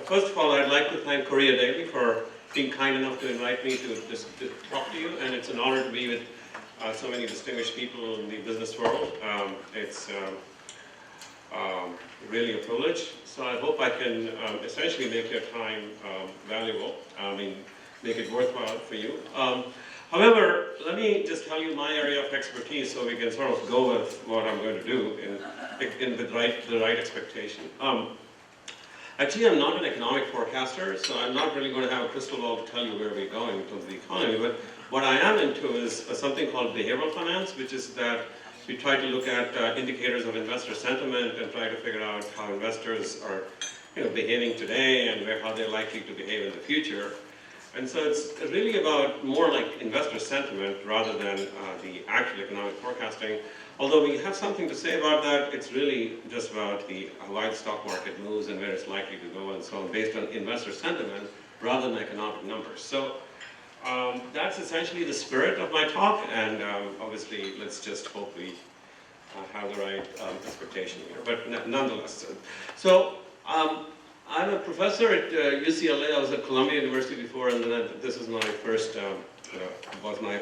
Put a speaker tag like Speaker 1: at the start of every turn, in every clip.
Speaker 1: First of all, I'd like to thank Korea Daily for being kind enough to invite me to talk to you, and it's an honor to be with so many distinguished people in the business world. It's really a privilege. So I hope I can essentially make your time valuable. Make it worthwhile for you. However, let me just tell you my area of expertise so we can sort of go with what I'm going to do in the right expectation. Actually, I'm not an economic forecaster, so I'm not really going to have a crystal ball to tell you where we're going in terms of the economy. But what I am into is something called behavioral finance, which is that we try to look at indicators of investor sentiment and try to figure out how investors are behaving today and how they're likely to behave in the future. And so it's really about more like investor sentiment rather than the actual economic forecasting. Although we have something to say about that, it's really just about why the stock market moves and where it's likely to go and so on, based on investor sentiment rather than economic numbers. So that's essentially the spirit of my talk, and obviously let's just hope we have the right expectation here. But nonetheless, so I'm a professor at UCLA. I was at Columbia University before, and then this is my first, was my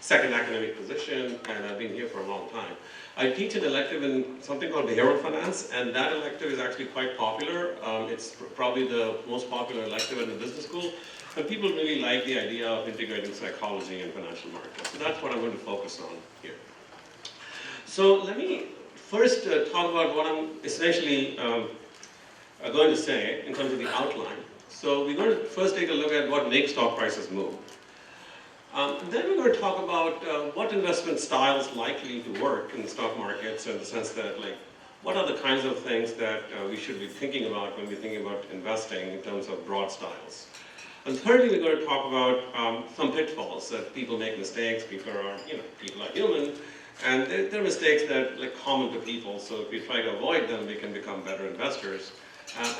Speaker 1: second academic position, and I've been here for a long time. I teach an elective in something called behavioral finance, and that elective is actually quite popular. It's probably the most popular elective in the business school, and people really like the idea of integrating psychology and financial markets. So that's what I'm going to focus on here. So let me first talk about what I'm essentially going to say in terms of the outline. So we're going to first take a look at what makes stock prices move. Then we're going to talk about what investment styles likely to work in the stock markets, in the sense that, like, what are the kinds of things that we should be thinking about when we're thinking about investing in terms of broad styles. And thirdly, we're going to talk about some pitfalls that people make mistakes. People are human, and they're mistakes that are common to people. So if we try to avoid them, we can become better investors.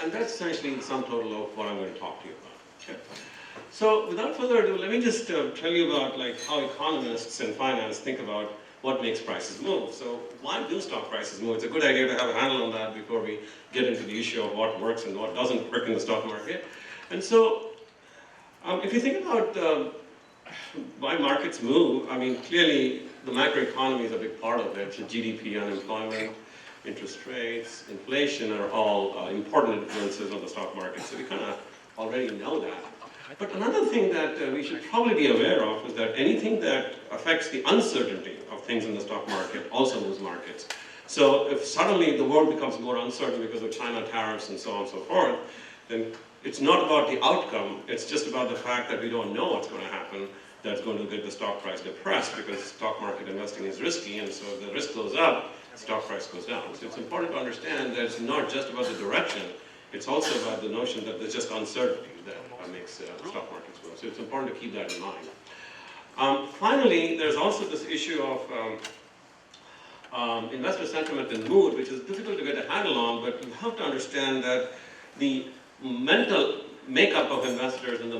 Speaker 1: And that's essentially the sum total of what I'm going to talk to you about. Okay? So without further ado, let me just tell you about how economists and finance think about what makes prices move. So why do stock prices move? It's a good idea to have a handle on that before we get into the issue of what works and what doesn't work in the stock market. And so if you think about why markets move, clearly the macroeconomy is a big part of it. So GDP, unemployment, interest rates, inflation are all important influences on the stock market. So we kind of already know that. But another thing that we should probably be aware of is that anything that affects the uncertainty of things in the stock market also moves markets. So if suddenly the world becomes more uncertain because of China tariffs and so on and so forth, then it's not about the outcome, it's just about the fact that we don't know what's going to happen that's going to get the stock price depressed, because stock market investing is risky, and so if the risk goes up, the stock price goes down. So it's important to understand that it's not just about the direction, it's also about the notion that there's just uncertainty that makes stock markets move. So it's important to keep that in mind. Finally, there's also this issue of investor sentiment and mood, which is difficult to get a handle on, but you have to understand that the mental makeup of investors and the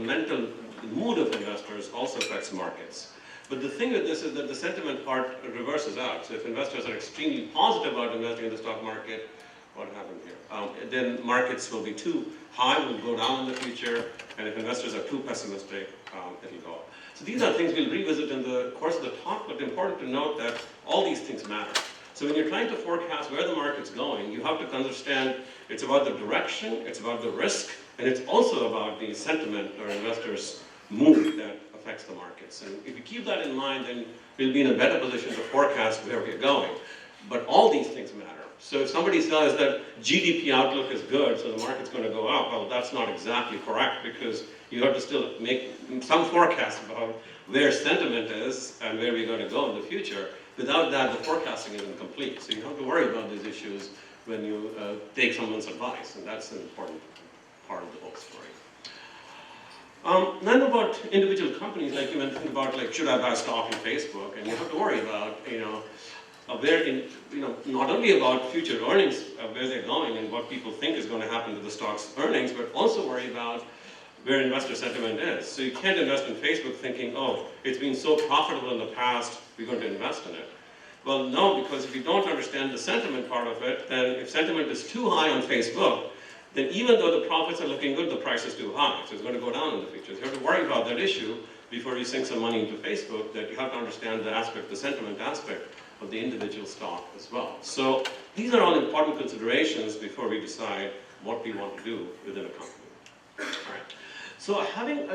Speaker 1: mood of investors also affects markets. But the thing with this is that the sentiment part reverses out. So if investors are extremely positive about investing in the stock market, what happened here? Then markets will be too high, will go down in the future, and if investors are too pessimistic, it'll go up. So these are things we'll revisit in the course of the talk, but important to note that all these things matter. So when you're trying to forecast where the market's going, you have to understand it's about the direction, it's about the risk, and it's also about the sentiment or investors' mood that affects the markets. And if you keep that in mind, then we'll be in a better position to forecast where we're going. But all these things matter. So if somebody says that GDP outlook is good, so the market's going to go up, well, that's not exactly correct, because you have to still make some forecast about where sentiment is and where we're going to go in the future. Without that, the forecasting isn't complete. So you have to worry about these issues when you take someone's advice, and that's an important part of the whole story. Then about individual companies, like you think about, should I buy stock in Facebook? And you have to worry about, not only about future earnings, where they're going and what people think is going to happen to the stock's earnings, but also worry about where investor sentiment is. So you can't invest in Facebook thinking, oh, it's been so profitable in the past, we're going to invest in it. Well, no, because if you don't understand the sentiment part of it, then if sentiment is too high on Facebook, then even though the profits are looking good, the price is too high, so it's going to go down in the future. So you have to worry about that issue before you sink some money into Facebook, that you have to understand the aspect, the sentiment aspect of the individual stock as well. So these are all important considerations before we decide what we want to do within a company. All right. So having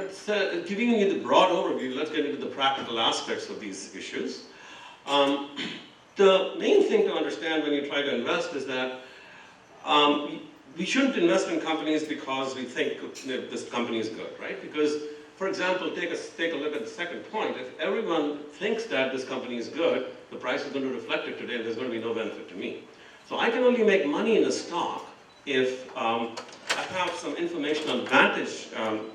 Speaker 1: giving you the broad overview, let's get into the practical aspects of these issues. The main thing to understand when you try to invest is that we shouldn't invest in companies because we think this company is good, right? Because, for example, take a look at the second point. If everyone thinks that this company is good, the price is going to reflect it today, and there's going to be no benefit to me. So I can only make money in a stock if I have some informational advantage,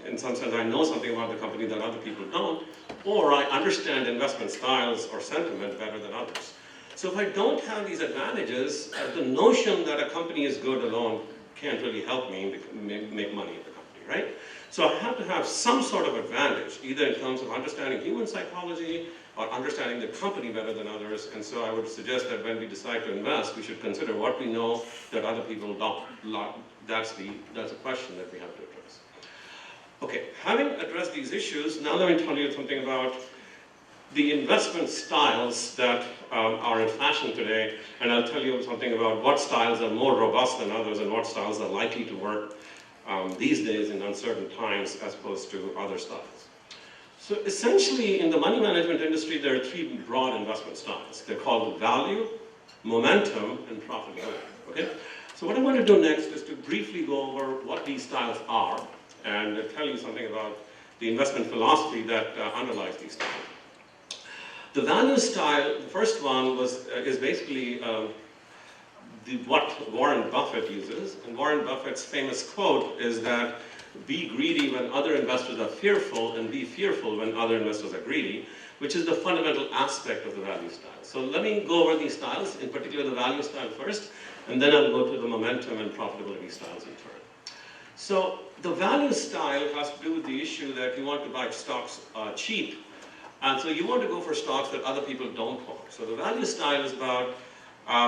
Speaker 1: in some sense I know something about the company that other people don't, or I understand investment styles or sentiment better than others. So if I don't have these advantages, the notion that a company is good alone can't really help me make money in the company, right? So I have to have some sort of advantage, either in terms of understanding human psychology or understanding the company better than others. And so I would suggest that when we decide to invest, we should consider what we know that other people don't. That's a question that we have to address. Okay, having addressed these issues, now let me tell you something about the investment styles that are in fashion today, and I'll tell you something about what styles are more robust than others and what styles are likely to work these days in uncertain times as opposed to other styles. So essentially, in the money management industry, there are three broad investment styles. They're called value, momentum, and profitability. Okay? So what I'm going to do next is to briefly go over what these styles are and tell you something about the investment philosophy that underlies these styles. The value style, the first one is basically what Warren Buffett uses. And Warren Buffett's famous quote is that be greedy when other investors are fearful and be fearful when other investors are greedy, which is the fundamental aspect of the value style. So let me go over these styles, in particular the value style first, and then I'll go to the momentum and profitability styles in turn. So the value style has to do with the issue that you want to buy stocks cheap, and so you want to go for stocks that other people don't want. So the value style is about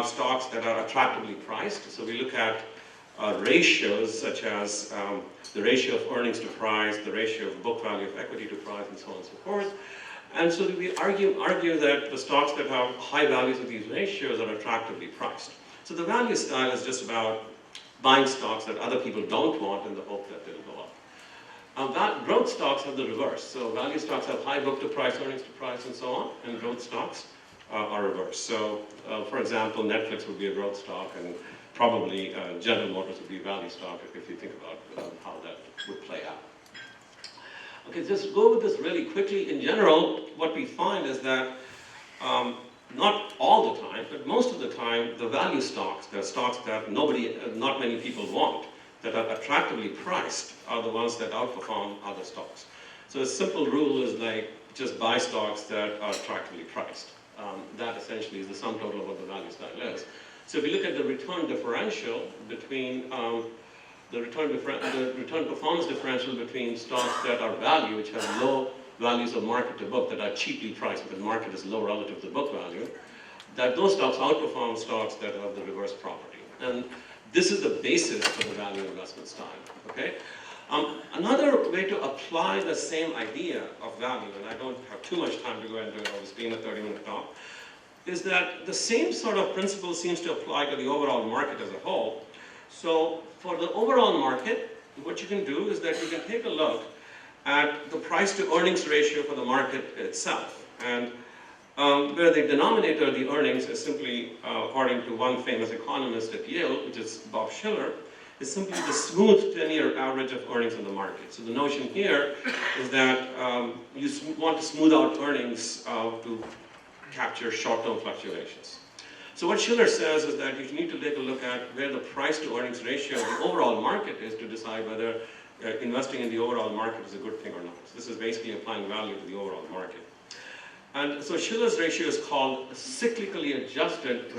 Speaker 1: stocks that are attractively priced. So we look at ratios such as the ratio of earnings to price, the ratio of book value of equity to price, and so on and so forth. And so we argue that the stocks that have high values of these ratios are attractively priced. So the value style is just about buying stocks that other people don't want in the hope that they'll go up. Growth stocks have the reverse. So value stocks have high book to price, earnings to price, and so on, and growth stocks are reversed. So, for example, Netflix would be a growth stock, and probably General Motors would be a value stock if you think about how that would play out. Okay, just go with this really quickly. In general, what we find is that not all the time, but most of the time, the value stocks, the stocks that not many people want, that are attractively priced, are the ones that outperform other stocks. So a simple rule is like, just buy stocks that are attractively priced. That essentially is the sum total of what the value style is. So if you look at the return differential between the return performance differential between stocks that are value, which have low values of market to book, that are cheaply priced, but the market is low relative to book value, that those stocks outperform stocks that have the reverse property. And this is the basis for the value investment style. Okay? Another way to apply the same idea of value, and I don't have too much time to go into it, obviously, in a 30-minute talk, is that the same sort of principle seems to apply to the overall market as a whole. So for the overall market, what you can do is that you can take a look at the price to earnings ratio for the market itself. And where the denominator, the earnings, is simply, according to one famous economist at Yale, which is Bob Shiller, is simply the smooth 10-year average of earnings in the market. So the notion here is that you want to smooth out earnings to capture short-term fluctuations. So what Shiller says is that you need to take a look at where the price to earnings ratio of the overall market is to decide whether investing in the overall market is a good thing or not. So this is basically applying value to the overall market. And so Shiller's ratio is called cyclically adjusted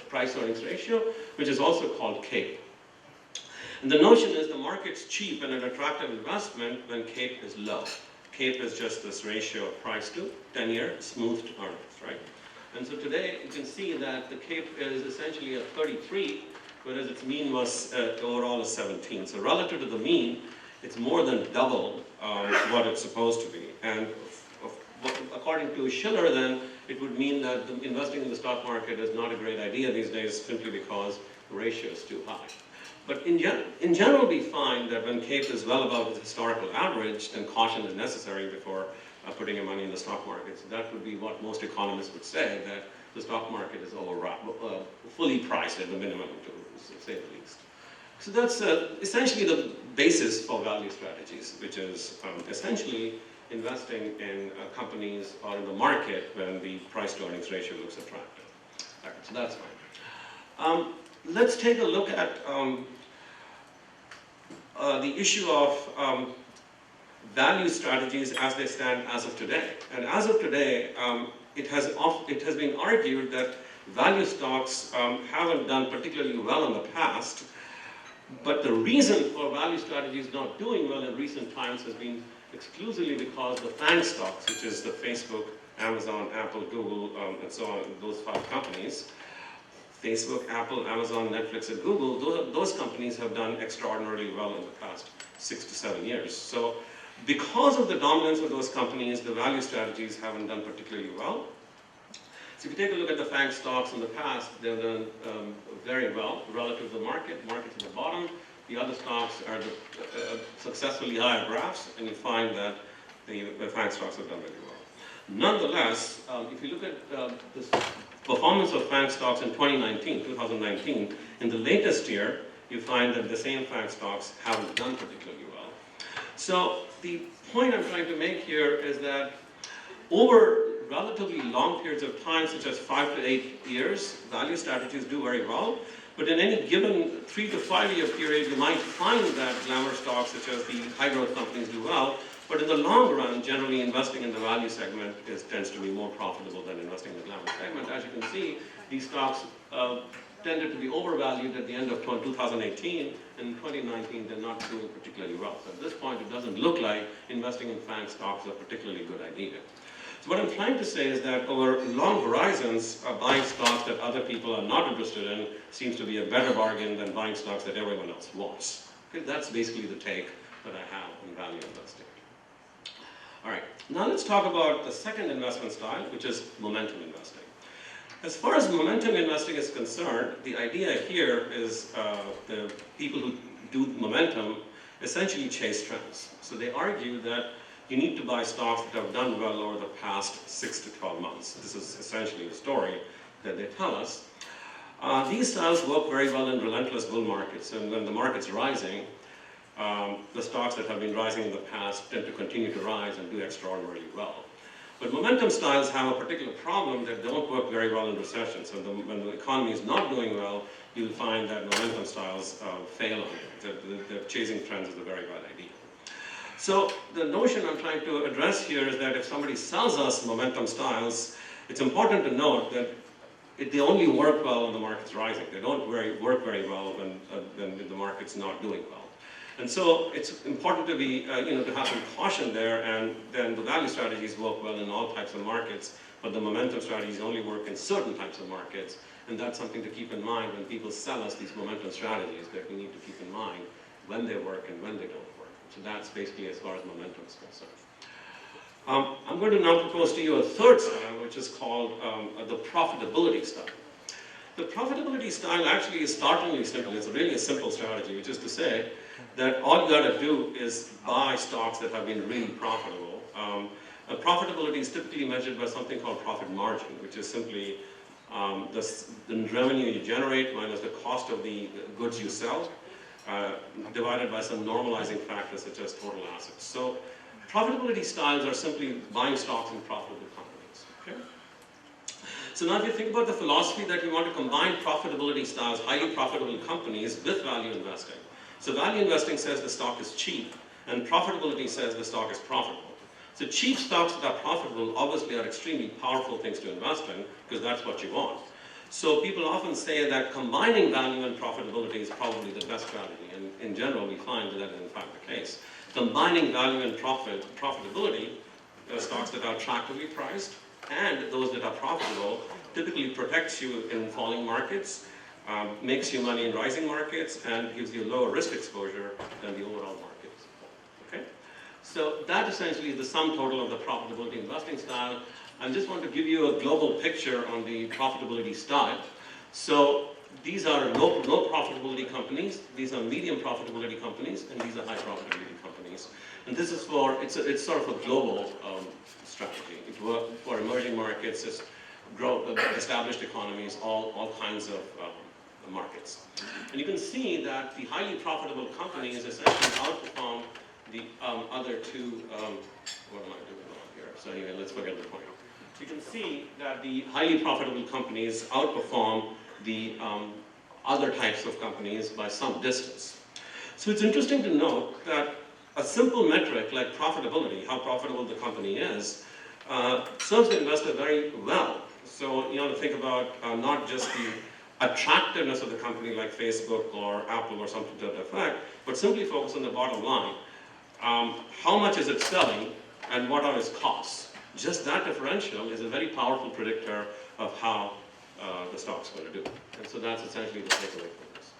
Speaker 1: price-earnings ratio, which is also called CAPE. And the notion is the market's cheap and an attractive investment when CAPE is low. CAPE is just this ratio of price to 10-year smoothed earnings, right? And so today you can see that the CAPE is essentially at 33, whereas its mean was overall is 17. So relative to the mean, it's more than double what it's supposed to be. And according to Schiller, then, it would mean that investing in the stock market is not a great idea these days simply because the ratio is too high. But in general, we find that when CAPE is well above the historical average, then caution is necessary before putting your money in the stock market. So that would be what most economists would say, that the stock market is fully priced at the minimum, to say the least. So that's essentially the basis for value strategies, which is essentially investing in companies or in the market when the price to earnings ratio looks attractive. All right, so that's fine. Let's take a look at the issue of value strategies as they stand as of today. And as of today, it has been argued that value stocks haven't done particularly well in the past, but the reason for value strategies not doing well in recent times has been exclusively because the FANG stocks, which is the Facebook, Amazon, Apple, Google, and so on, those 5 companies, Facebook, Apple, Amazon, Netflix, and Google, those companies have done extraordinarily well in the past 6 to 7 years. So because of the dominance of those companies, the value strategies haven't done particularly well. So if you take a look at the FANG stocks in the past, they've done very well relative to the market. Market's at the bottom. The other stocks are the successfully higher graphs, and you find that the FANG stocks have done really well. Nonetheless, if you look at the performance of FANG stocks in 2019, in the latest year, you find that the same FANG stocks haven't done particularly well. So the point I'm trying to make here is that over relatively long periods of time, such as 5 to 8 years, value strategies do very well. But in any given 3 to 5 year period, you might find that glamour stocks, such as the high growth companies, do well. But in the long run, generally investing in the value segment tends to be more profitable than investing in the glamour segment. As you can see, these stocks tended to be overvalued at the end of 2018, and in 2019 they're not doing particularly well. So at this point, it doesn't look like investing in FANG stocks is a particularly good idea. So what I'm trying to say is that over long horizons, buying stocks that other people are not interested in seems to be a better bargain than buying stocks that everyone else wants. Okay, that's basically the take that I have on value investing. All right, now let's talk about the second investment style, which is momentum investing. As far as momentum investing is concerned, the idea here is the people who do momentum essentially chase trends. So they argue that you need to buy stocks that have done well over the past 6 to 12 months. This is essentially the story that they tell us. These styles work very well in relentless bull markets, and when the market's rising, the stocks that have been rising in the past tend to continue to rise and do extraordinarily well. But momentum styles have a particular problem that don't work very well in recessions. So when the economy is not doing well, you'll find that momentum styles fail on it. The chasing trends is a very bad idea. So the notion I'm trying to address here is that if somebody sells us momentum styles, it's important to note that they only work well when the market's rising. They don't work very well when the market's not doing well. And so it's important to be, to have some caution there, and then the value strategies work well in all types of markets, but the momentum strategies only work in certain types of markets, and that's something to keep in mind when people sell us these momentum strategies, that we need to keep in mind when they work and when they don't work. So that's basically as far as momentum is concerned. I'm going to now propose to you a third style, which is called the profitability style. The profitability style actually is startlingly simple. It's really a simple strategy, which is to say that all you got to do is buy stocks that have been really profitable. Profitability is typically measured by something called profit margin, which is simply the revenue you generate minus the cost of the goods you sell, divided by some normalizing factors such as total assets. So profitability styles are simply buying stocks in profitable companies. Okay? So now if you think about the philosophy that we want to combine profitability styles, highly profitable companies, with value investing. So value investing says the stock is cheap, and profitability says the stock is profitable. So cheap stocks that are profitable obviously are extremely powerful things to invest in, because that's what you want. So people often say that combining value and profitability is probably the best strategy, and in general we find that that is in fact the case. Combining value and profitability, stocks that are attractively priced and those that are profitable, typically protects you in falling markets, makes you money in rising markets and gives you lower risk exposure than the overall markets. Okay? So that essentially is the sum total of the profitability investing style. I just want to give you a global picture on the profitability style. So these are low profitability companies, these are medium profitability companies, and these are high profitability companies. And this is for, it's sort of a global strategy. It works for emerging markets, it's established economies, all kinds of markets. And you can see that the highly profitable companies essentially outperform the other two, what am I doing wrong here? So anyway, let's forget the point. You can see that the highly profitable companies outperform the other types of companies by some distance. So it's interesting to note that a simple metric like profitability, how profitable the company is, serves the investor very well. So you want to think about not just the attractiveness of the company like Facebook or Apple or something to that effect, but simply focus on the bottom line. How much is it selling and what are its costs? Just that differential is a very powerful predictor of how the stock's going to do. And so that's essentially the takeaway from this.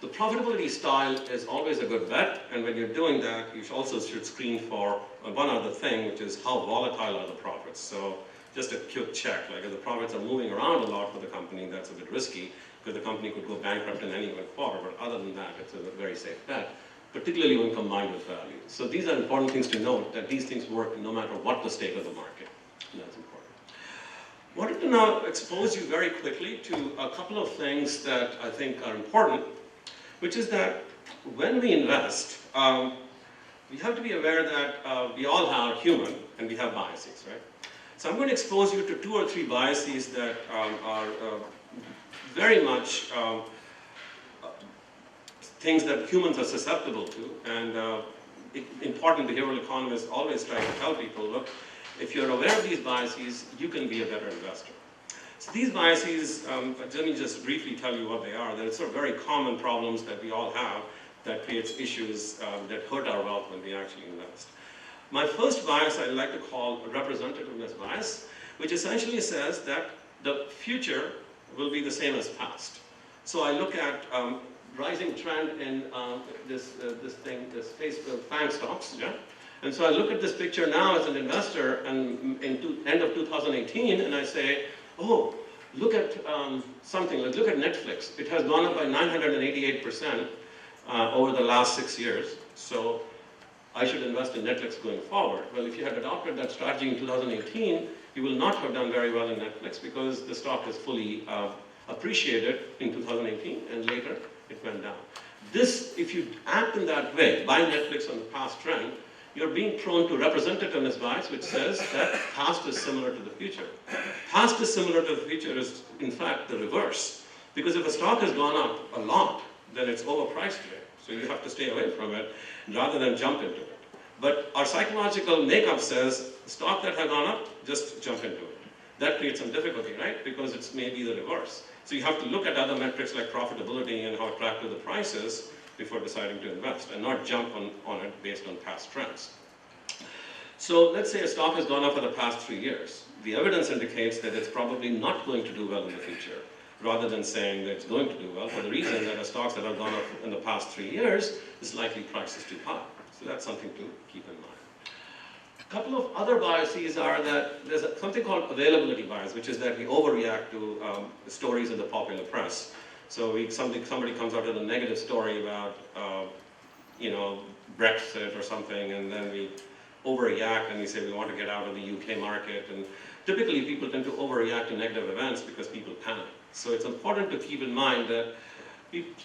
Speaker 1: The profitability style is always a good bet, and when you're doing that, you also should screen for one other thing, which is how volatile are the profits. So just a quick check, like if the profits are moving around a lot for the company, that's a bit risky, because the company could go bankrupt in any one quarter, but other than that, it's a very safe bet, particularly when combined with value. So these are important things to note, that these things work no matter what the state of the market, and that's important. I wanted to now expose you very quickly to a couple of things that I think are important, which is that when we invest, we have to be aware that we all are human and we have biases, right? So I'm going to expose you to 2 or 3 biases that are very much things that humans are susceptible to, and important behavioral economists always try to tell people, look, if you're aware of these biases, you can be a better investor. So these biases, let me just briefly tell you what they are. They're sort of very common problems that we all have that creates issues that hurt our wealth when we actually invest. My first bias I'd like to call a representativeness bias, which essentially says that the future will be the same as past. So I look at rising trend in this Facebook FANG stocks, yeah? And so I look at this picture now as an investor and end of 2018, and I say, oh, look at something, like look at Netflix. It has gone up by 988% over the last 6 years. So I should invest in Netflix going forward. Well, if you had adopted that strategy in 2018, you will not have done very well in Netflix because the stock is fully appreciated in 2018, and later it went down. This, if you act in that way, buy Netflix on the past trend, you're being prone to representativeness bias, which says that past is similar to the future. Past is similar to the future is, in fact, the reverse. Because if a stock has gone up a lot, then it's overpriced today. So you have to stay away from it rather than jump into it. But our psychological makeup says, stock that has gone up, just jump into it. That creates some difficulty, right? Because it's maybe the reverse. So you have to look at other metrics like profitability and how attractive the price is before deciding to invest, and not jump on it based on past trends. So let's say a stock has gone up for the past 3 years. The evidence indicates that it's probably not going to do well in the future, rather than saying that it's going to do well, for the reason that a stock that have gone up in the past 3 years is likely price is too high. So that's something to keep in mind. A couple of other biases are that there's something called availability bias, which is that we overreact to stories in the popular press. So somebody comes out with a negative story about, Brexit or something, and then we overreact and we say we want to get out of the UK market. And typically people tend to overreact to negative events because people panic. So it's important to keep in mind that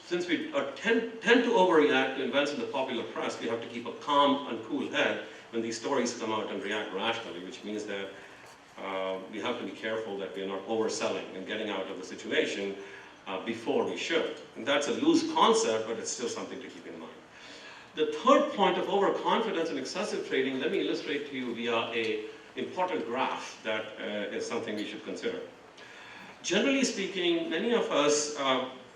Speaker 1: since we tend to overreact to events in the popular press, we have to keep a calm and cool head when these stories come out and react rationally, which means that we have to be careful that we are not overselling and getting out of the situation before we should. And that's a loose concept, but it's still something to keep in mind. The third point of overconfidence and excessive trading, let me illustrate to you via an important graph that is something we should consider. Generally speaking, many of us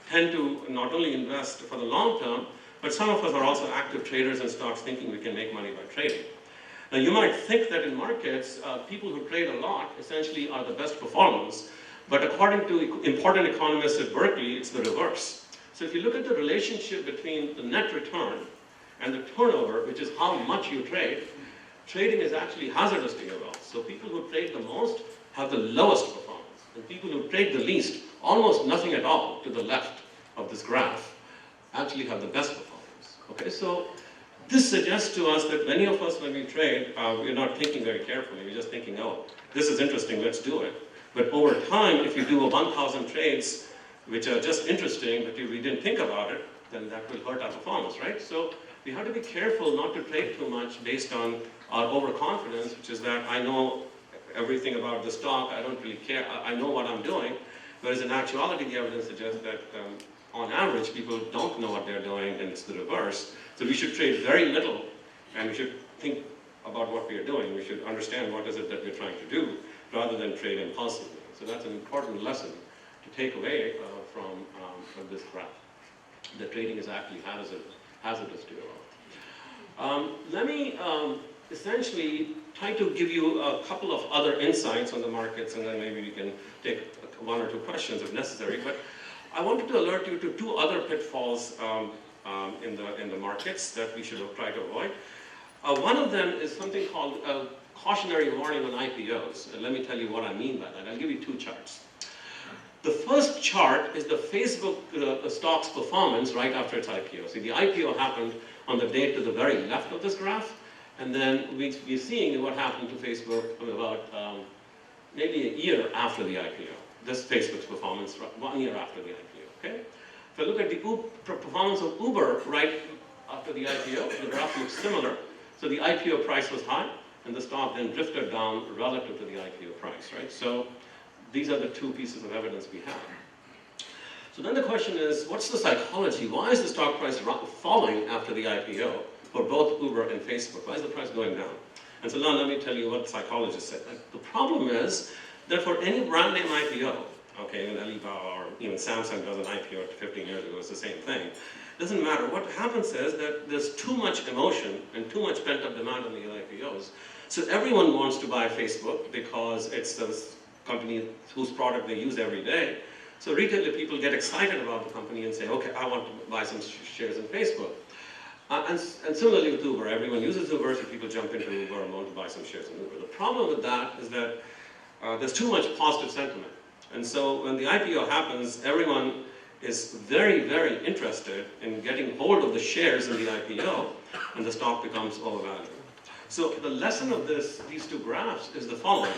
Speaker 1: tend to not only invest for the long term, but some of us are also active traders in stocks thinking we can make money by trading. Now you might think that in markets, people who trade a lot essentially are the best performers, But according to important economists at Berkeley, it's the reverse. So if you look at the relationship between the net return and the turnover, which is how much you trade, trading is actually hazardous to your wealth. So people who trade the most have the lowest performance, and people who trade the least, almost nothing at all to the left of this graph, actually have the best performance. Okay, so this suggests to us that many of us, when we trade, we're not thinking very carefully. We're just thinking, oh, this is interesting, let's do it. But over time, if you do 1,000 trades, which are just interesting, but we didn't think about it, then that will hurt our performance, right? So we have to be careful not to trade too much based on our overconfidence, which is that I know everything about the stock, I don't really care, I know what I'm doing. Whereas in actuality, the evidence suggests that on average, people don't know what they're doing, and it's the reverse. So we should trade very little, and we should think about what we are doing. We should understand what is it that we're trying to do, rather than trade impulsively. So that's an important lesson to take away from this graph. That trading is actually hazardous to your wealth. Let me essentially try to give you a couple of other insights on the markets, and then maybe we can take one or two questions if necessary. But I wanted to alert you to two other pitfalls in the markets that we should try to avoid. One of them is something called a cautionary warning on IPOs. And let me tell you what I mean by that. I'll give you two charts. The first chart is the Facebook stock's performance right after its IPO. See, the IPO happened on the date to the very left of this graph, and then we're seeing what happened to Facebook about maybe a year after the IPO. This Facebook's performance 1 year after the IPO, okay? If I look at the performance of Uber right after the IPO, the graph looks similar. So the IPO price was high, and the stock then drifted down relative to the IPO price, right? So these are the two pieces of evidence we have. So then the question is, what's the psychology? Why is the stock price falling after the IPO for both Uber and Facebook? Why is the price going down? And so now let me tell you what psychologists said. The problem is that for any brand name IPO, okay, even Alibaba or even Samsung does an IPO 15 years ago, it's the same thing. Doesn't matter. What happens is that there's too much emotion and too much pent-up demand on the IPOs. So everyone wants to buy Facebook because it's the company whose product they use every day. So retail people get excited about the company and say, okay, I want to buy some shares in Facebook. And similarly with Uber, everyone uses Uber, so people jump into Uber and want to buy some shares in Uber. The problem with that is that there's too much positive sentiment. And so when the IPO happens, everyone is very, very interested in getting hold of the shares in the IPO, and the stock becomes overvalued. So the lesson of these two graphs is the following,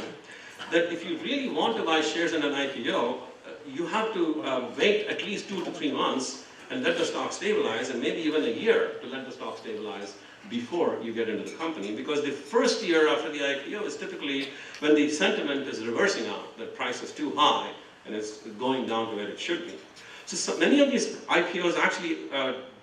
Speaker 1: that if you really want to buy shares in an IPO, you have to wait at least 2 to 3 months and let the stock stabilize, and maybe even a year to let the stock stabilize before you get into the company, because the first year after the IPO is typically when the sentiment is reversing out, that price is too high and it's going down to where it should be. So many of these IPOs actually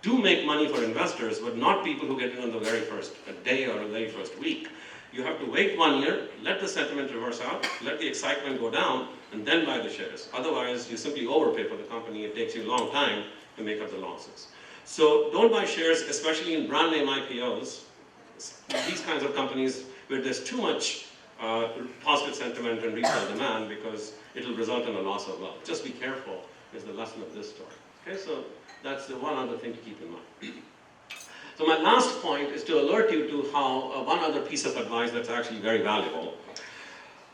Speaker 1: do make money for investors, but not people who get in on the very first day or the very first week. You have to wait 1 year, let the sentiment reverse out, let the excitement go down, and then buy the shares. Otherwise, you simply overpay for the company. It takes you a long time to make up the losses. So don't buy shares, especially in brand name IPOs, these kinds of companies where there's too much positive sentiment and retail demand, because it'll result in a loss of wealth. Just be careful is the lesson of this story. Okay, so that's the one other thing to keep in mind. So my last point is to alert you to how one other piece of advice that's actually very valuable,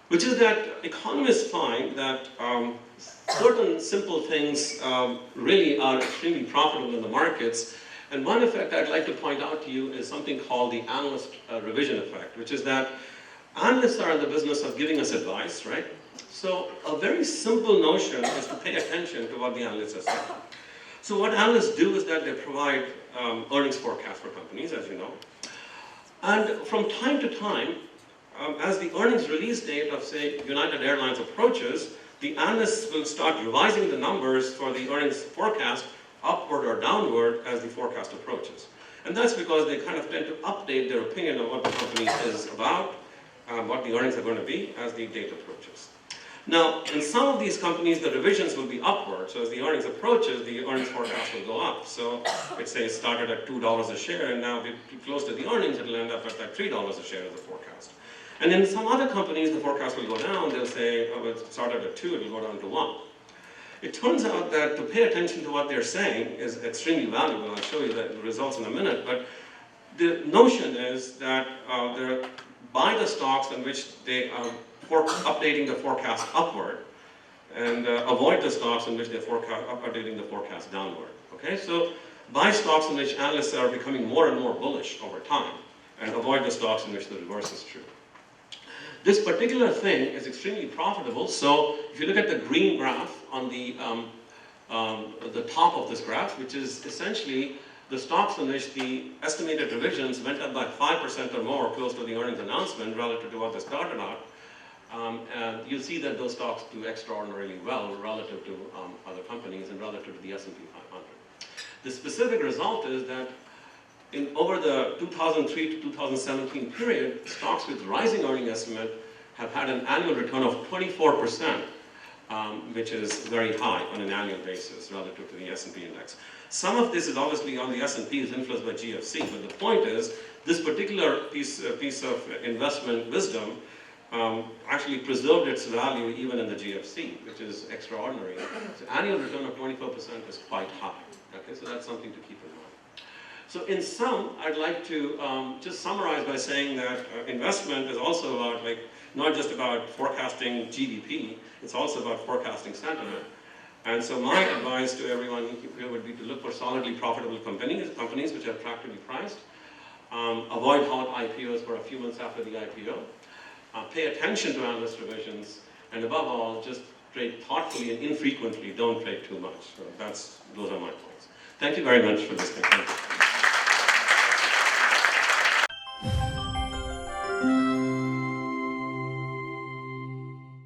Speaker 1: which is that economists find that certain simple things really are extremely profitable in the markets. And one effect I'd like to point out to you is something called the analyst revision effect, which is that analysts are in the business of giving us advice, right? So a very simple notion is to pay attention to what the analysts are saying. So what analysts do is that they provide earnings forecasts for companies, as you know. And from time to time, as the earnings release date of, say, United Airlines approaches, the analysts will start revising the numbers for the earnings forecast upward or downward as the forecast approaches. And that's because they kind of tend to update their opinion of what the company is about, what the earnings are going to be as the date approaches. Now, in some of these companies, the revisions will be upward. So as the earnings approaches, the earnings forecast will go up. So let's say it started at $2 a share, and now if you close to the earnings, it'll end up at like $3 a share as the forecast. And in some other companies, the forecast will go down. They'll say, oh, it started at 2, it will go down to 1. It turns out that to pay attention to what they're saying is extremely valuable. I'll show you the results in a minute. But the notion is that they're buy the stocks in which they are updating the forecast upward, and avoid the stocks in which they're updating the forecast downward. Okay, so buy stocks in which analysts are becoming more and more bullish over time, and avoid the stocks in which the reverse is true. This particular thing is extremely profitable. So if you look at the green graph on the top of this graph, which is essentially the stocks in which the estimated revisions went up by 5% or more close to the earnings announcement relative to what they started out, and you'll see that those stocks do extraordinarily well relative to other companies and relative to the S&P 500. The specific result is that over the 2003 to 2017 period, stocks with rising earning estimate have had an annual return of 24%, which is very high on an annual basis relative to the S&P index. Some of this is obviously on the S&P is influenced by GFC, but the point is this particular piece of investment wisdom actually preserved its value even in the GFC, which is extraordinary. So annual return of 24% is quite high. Okay, so that's something to keep in mind. So in sum, I'd like to just summarize by saying that investment is also about, not just about forecasting GDP, it's also about forecasting sentiment. And so my advice to everyone here would be to look for solidly profitable companies which are attractively priced, avoid hot IPOs for a few months after the IPO, pay attention to analyst revisions, and above all, just trade thoughtfully and infrequently, don't trade too much. So those are my points. Thank you very much for this.